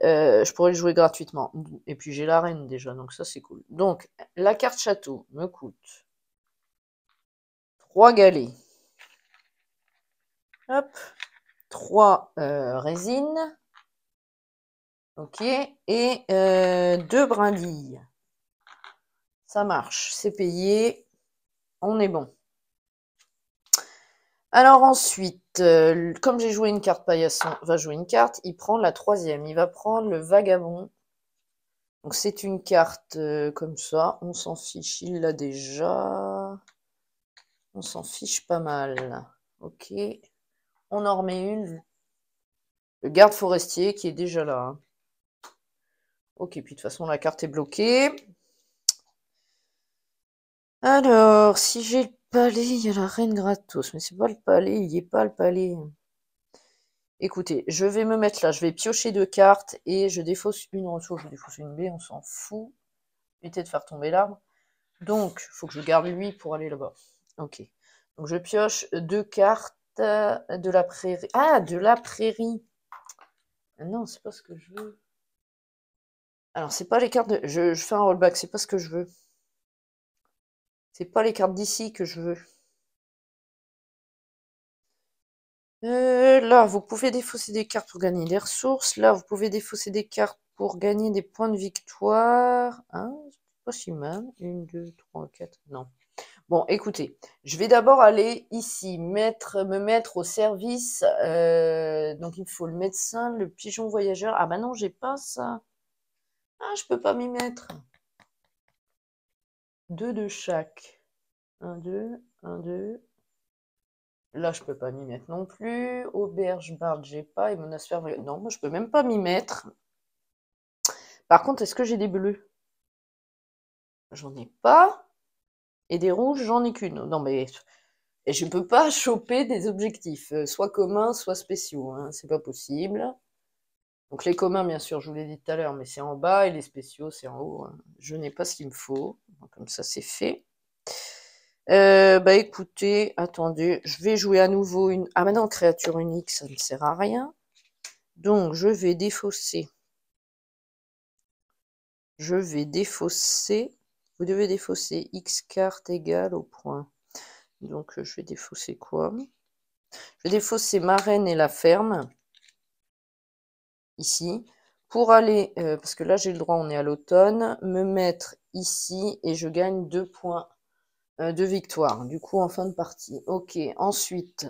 je pourrais le jouer gratuitement. Et puis j'ai la reine déjà, donc ça c'est cool. Donc, la carte château me coûte 3 galets. Hop. 3 résines. Ok. Et 2 brindilles. Ça marche, c'est payé. On est bon. Alors ensuite, comme j'ai joué une carte paillasson, va jouer une carte, il prend la 3e. Il va prendre le vagabond. Donc c'est une carte comme ça. On s'en fiche, il l'a déjà. On s'en fiche pas mal. Ok. On en remet une. Le garde forestier qui est déjà là, hein. Ok, puis de toute façon la carte est bloquée. Alors, si j'ai le palais, il y a la reine gratos. Mais c'est pas le palais, il n'y est pas le palais. Écoutez, je vais me mettre là, je vais piocher 2 cartes et je défausse une ressource, je défausse une B, on s'en fout. Éviter de faire tomber l'arbre. Donc, il faut que je garde lui pour aller là-bas. Ok. Donc je pioche 2 cartes de la prairie. Ah, de la prairie. Non, c'est pas ce que je veux. Alors, c'est pas les cartes de... Je fais un rollback, c'est pas ce que je veux. C'est pas les cartes d'ici que je veux. Là, vous pouvez défausser des cartes pour gagner des ressources. Là, vous pouvez défausser des cartes pour gagner des points de victoire. Hein, c'est pas si mal. 1, 2, 3, 4. Non. Bon, écoutez, je vais d'abord aller ici, me mettre au service. Donc, il me faut le médecin, le pigeon voyageur. Ah bah non, j'ai pas ça. Ah, je peux pas m'y mettre. 2 de chaque. 1, 2, 1, 2. Là, je peux pas m'y mettre non plus. Auberge, barde, j'ai pas. Et monastère, non, moi, je peux même pas m'y mettre. Par contre, est-ce que j'ai des bleus? J'en ai pas. Et des rouges, j'en ai qu'une. Non, mais et je peux pas choper des objectifs, soit communs, soit spéciaux, hein. C'est pas possible. Donc les communs, bien sûr, je vous l'ai dit tout à l'heure, mais c'est en bas, et les spéciaux, c'est en haut, hein. Je n'ai pas ce qu'il me faut. Donc, comme ça, c'est fait. Bah écoutez, attendez, je vais jouer à nouveau une... Ah maintenant, créature unique, ça ne sert à rien. Donc, je vais défausser. Je vais défausser. Vous devez défausser X cartes égale au point. Donc, je vais défausser quoi? Je vais défausser ma reine et la ferme. Ici. Pour aller, parce que là j'ai le droit, on est à l'automne, me mettre ici et je gagne 2 points de victoire. Du coup, en fin de partie. Ok, ensuite,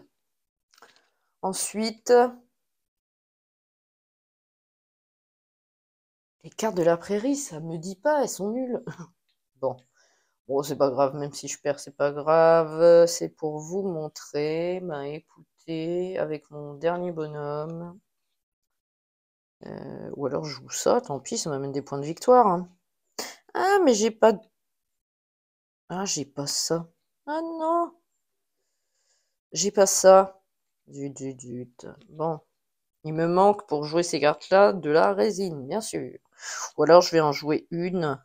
les cartes de la prairie, ça me dit pas, elles sont nulles. Bon, bon, c'est pas grave, même si je perds, c'est pas grave. C'est pour vous montrer. Ben écoutez, avec mon dernier bonhomme. Ou alors je joue ça, tant pis, ça m'amène des points de victoire. Hein. Ah, mais j'ai pas... Ah, j'ai pas ça. Ah non, j'ai pas ça. Zut. Bon, il me manque pour jouer ces cartes-là de la résine, bien sûr. Ou alors je vais en jouer une.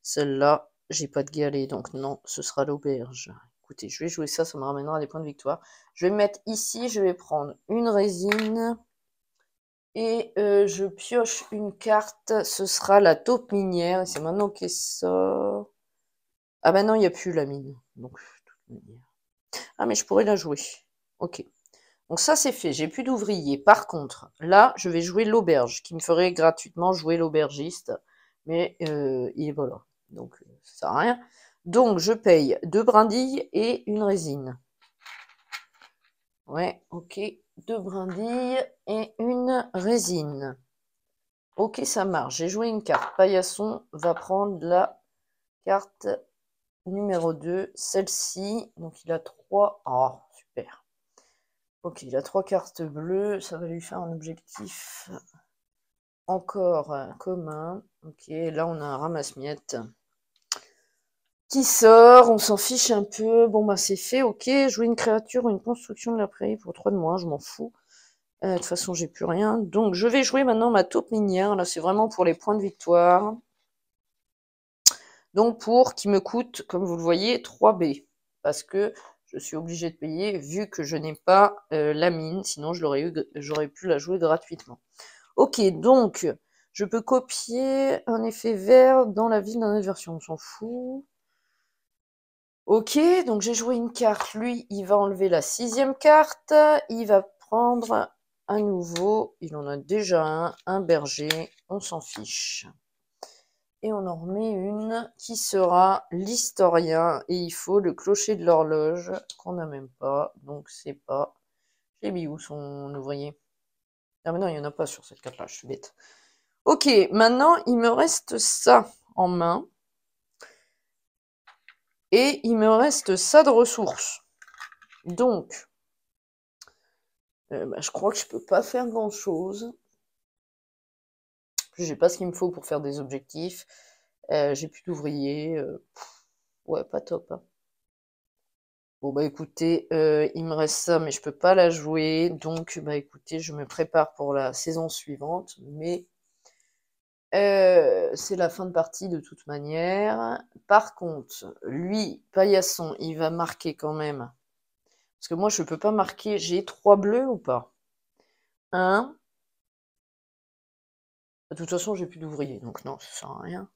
Celle-là, j'ai pas de galet, donc non, ce sera l'auberge. Écoutez, je vais jouer ça, ça me ramènera des points de victoire. Je vais me mettre ici, je vais prendre une résine. Et je pioche une carte, ce sera la taupe minière. Et c'est maintenant qu'elle sort. Ah ben non, il n'y a plus la mine. Donc, de toute manière. Ah mais je pourrais la jouer. Ok. Donc ça c'est fait, j'ai plus d'ouvriers. Par contre, là, je vais jouer l'auberge, qui me ferait gratuitement jouer l'aubergiste. Mais il est voilà. Donc ça sert à rien. Donc je paye 2 brindilles et une résine. Ouais, ok. 2 brindilles et une résine. Ok, ça marche. J'ai joué une carte. Paillasson va prendre la carte numéro 2. Celle-ci. Donc il a 3. Oh, super. Ok, il a 3 cartes bleues. Ça va lui faire un objectif encore commun. Ok, là on a un ramasse-miettes qui sort. On s'en fiche un peu. Bon, bah c'est fait. Ok, jouer une créature, une construction de la prairie pour 3 de moins. Je m'en fous. De toute façon, j'ai plus rien. Donc je vais jouer maintenant ma taupe minière. Là, c'est vraiment pour les points de victoire. Donc pour qui me coûte, comme vous le voyez, 3 B. Parce que je suis obligée de payer vu que je n'ai pas la mine, sinon j'aurais pu la jouer gratuitement. Ok, donc je peux copier un effet vert dans la ville d'un adversaire, on s'en fout. Ok, donc j'ai joué une carte, lui il va enlever la 6e carte, il va prendre un nouveau, il en a déjà un berger, on s'en fiche. Et on en remet une qui sera l'historien. Et il faut le clocher de l'horloge qu'on n'a même pas. Donc c'est pas... J'ai mis où son ouvrier? Ah mais non, il n'y en a pas sur cette carte-là, je suis bête. Ok, maintenant il me reste ça en main. Et il me reste ça de ressources. Donc, bah, je crois que je peux pas faire grand-chose. J'ai pas ce qu'il me faut pour faire des objectifs. J'ai plus d'ouvriers. Ouais, pas top. Hein. Bon bah écoutez, il me reste ça, mais je peux pas la jouer, donc bah écoutez, je me prépare pour la saison suivante, mais c'est la fin de partie de toute manière. Par contre, lui, Paillasson, il va marquer quand même. Parce que moi, je peux pas marquer. J'ai 3 bleus ou pas? Un. De toute façon, j'ai plus d'ouvriers, donc non, ça sert à rien.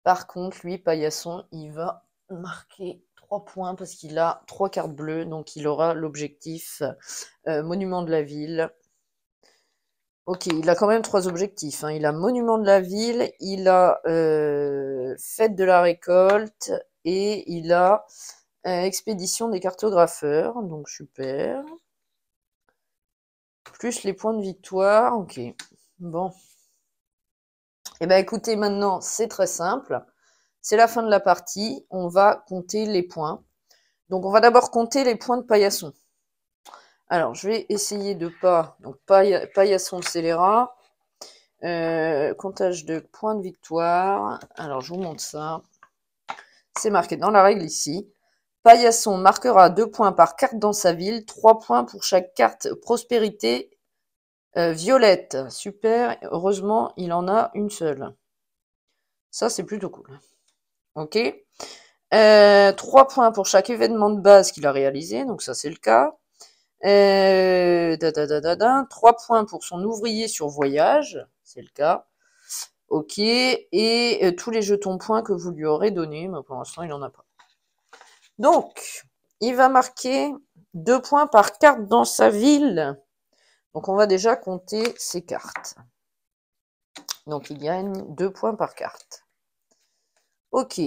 Par contre, lui, Paillasson, il va marquer 3 points parce qu'il a 3 cartes bleues, donc il aura l'objectif monument de la ville. Ok, il a quand même 3 objectifs. Hein. Il a monument de la ville, il a fête de la récolte et il a expédition des cartographeurs. Donc super. Plus les points de victoire. Ok. Bon. Eh bien écoutez, maintenant c'est très simple. C'est la fin de la partie. On va compter les points. Donc on va d'abord compter les points de Paillasson. Alors je vais essayer de pas. Donc Paillasson le scélérat. Comptage de points de victoire. Alors, je vous montre ça. C'est marqué dans la règle ici. Paillasson marquera 2 points par carte dans sa ville, 3 points pour chaque carte prospérité violette. Super. Heureusement, il en a une seule. Ça, c'est plutôt cool. Ok. 3 points pour chaque événement de base qu'il a réalisé, donc ça c'est le cas. 3 points pour son ouvrier sur voyage, c'est le cas. Ok, et tous les jetons points que vous lui aurez donnés, mais pour l'instant il n'en a pas. Donc, il va marquer 2 points par carte dans sa ville. Donc on va déjà compter ses cartes. Donc il gagne 2 points par carte. Ok,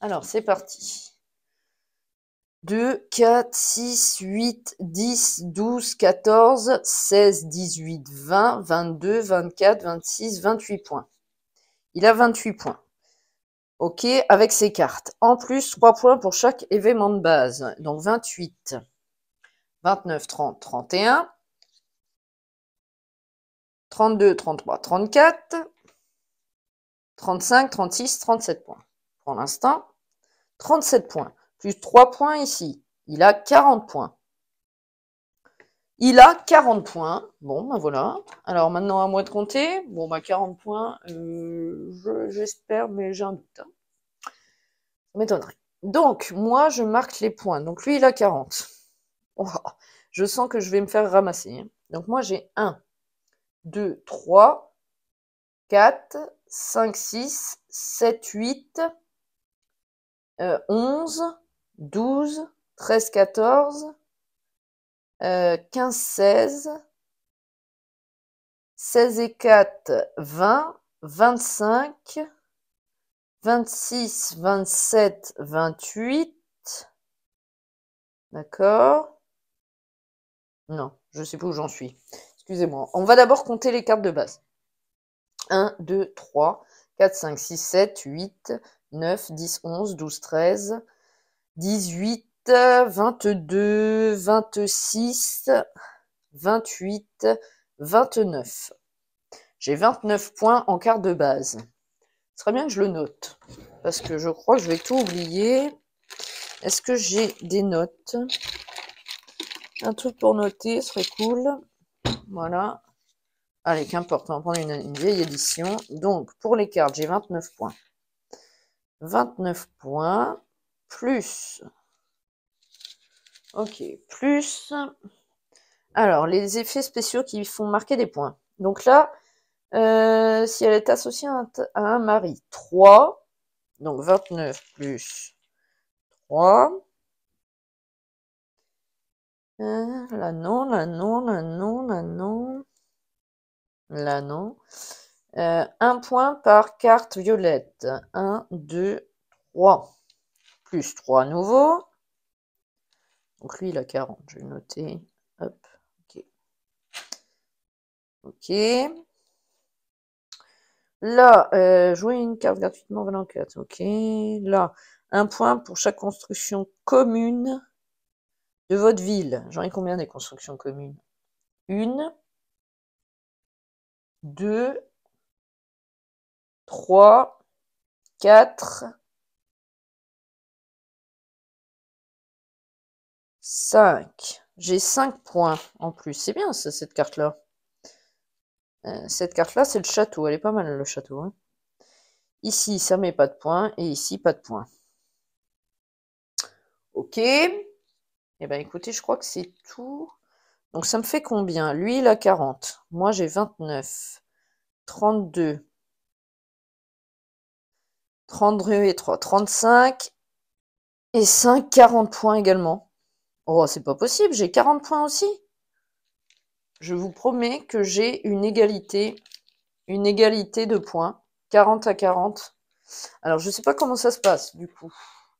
alors c'est parti. 2, 4, 6, 8, 10, 12, 14, 16, 18, 20, 22, 24, 26, 28 points. Il a 28 points. Ok, avec ses cartes. En plus, 3 points pour chaque événement de base. Donc 28, 29, 30, 31, 32, 33, 34, 35, 36, 37 points. Pour l'instant, 37 points. Plus 3 points ici. Il a 40 points. Il a 40 points. Bon, ben voilà. Alors maintenant, à moi de compter. Bon, bah 40 points, j'espère, mais j'ai un doute. Hein. Ça m'étonnerait. Donc, moi, je marque les points. Donc, lui, il a 40. Oh, je sens que je vais me faire ramasser. Hein. Donc, moi, j'ai 1, 2, 3, 4, 5, 6, 7, 8, 11, 12, 13, 14, 15, 16, 16 et 4, 20, 25, 26, 27, 28. D'accord? Non, je ne sais pas où j'en suis. Excusez-moi. On va d'abord compter les cartes de base. 1, 2, 3, 4, 5, 6, 7, 8, 9, 10, 11, 12, 13, 18, 22, 26, 28, 29. J'ai 29 points en carte de base. Ce serait bien que je le note, parce que je crois que je vais tout oublier. Est-ce que j'ai des notes? Un truc pour noter serait cool. Voilà. Allez, qu'importe, on va prendre une vieille édition. Donc, pour les cartes, j'ai 29 points. 29 points, plus... Ok, plus... Alors, les effets spéciaux qui font marquer des points. Donc là, si elle est associée à un mari, 3. Donc, 29 plus 3. Là, non, là, non, là, non, là, non. Là, non. 1 point par carte violette. 1, 2, 3. Plus 3 à nouveau. Donc lui, il a 40. Je vais le noter. Hop. Ok. Ok. Là, jouer une carte gratuitement valant 4. Ok. Là, 1 point pour chaque construction commune de votre ville. J'en ai combien des constructions communes? 1, 2, 3, 4, 5. J'ai 5 points en plus. C'est bien ça, cette carte-là. Cette carte-là, c'est le château. Elle est pas mal, le château. Hein. Ici, ça met pas de points. Et ici, pas de points. Ok. Eh bien, écoutez, je crois que c'est tout. Donc, ça me fait combien? Lui, il a 40. Moi, j'ai 29. 32. 32 et 3. 35. Et 5, 40 points également. Oh, c'est pas possible. J'ai 40 points aussi. Je vous promets que j'ai une égalité de points. 40 à 40. Alors, je sais pas comment ça se passe, du coup.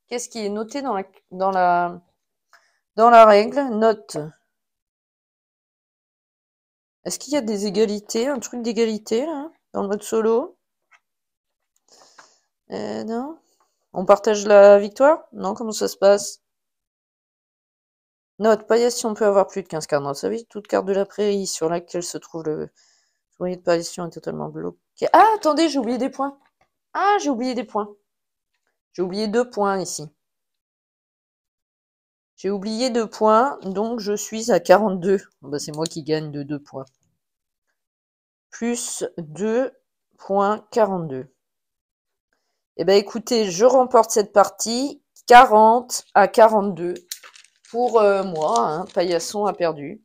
Qu'est-ce qui est noté dans la règle? Note. Est-ce qu'il y a des égalités? Un truc d'égalité, là? Dans le mode solo? Non? On partage la victoire? Non, comment ça se passe? Note, paillassion peut avoir plus de 15 cartes dans sa vie. Toute carte de la prairie sur laquelle se trouve le foyer de paillastion est totalement bloqué. Ah, attendez, j'ai oublié des points. Ah, j'ai oublié des points. J'ai oublié 2 points ici. J'ai oublié 2 points, donc je suis à 42. Bah, c'est moi qui gagne de 2 points. Plus 2,42. Eh bien, écoutez, je remporte cette partie. 40 à 42 pour moi, hein, Paillasson a perdu.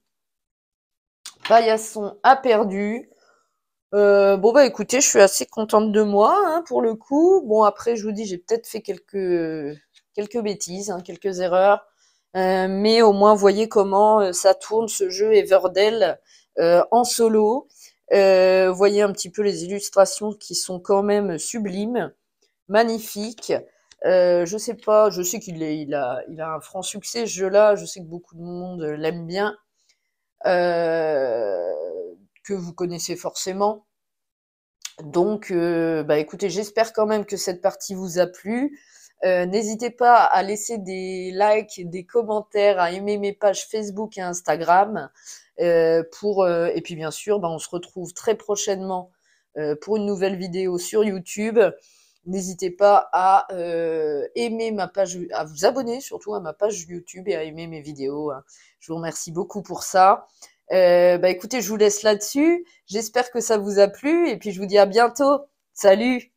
Paillasson a perdu. Bon bah écoutez, je suis assez contente de moi, hein, pour le coup. Bon après, je vous dis, j'ai peut-être fait quelques bêtises, hein, quelques erreurs. Mais au moins, voyez comment ça tourne ce jeu Everdell en solo. Voyez un petit peu les illustrations qui sont quand même sublimes, magnifiques. Je sais pas, je sais il a un franc succès ce jeu-là. Je sais que beaucoup de monde l'aime bien, euh, que vous connaissez forcément. Donc, bah écoutez, j'espère quand même que cette partie vous a plu. N'hésitez pas à laisser des likes, des commentaires, à aimer mes pages Facebook et Instagram. Et puis bien sûr, bah, on se retrouve très prochainement pour une nouvelle vidéo sur YouTube. N'hésitez pas à aimer ma page, à vous abonner surtout à ma page YouTube et à aimer mes vidéos, hein. Je vous remercie beaucoup pour ça. Bah écoutez, je vous laisse là-dessus. J'espère que ça vous a plu et puis je vous dis à bientôt. Salut!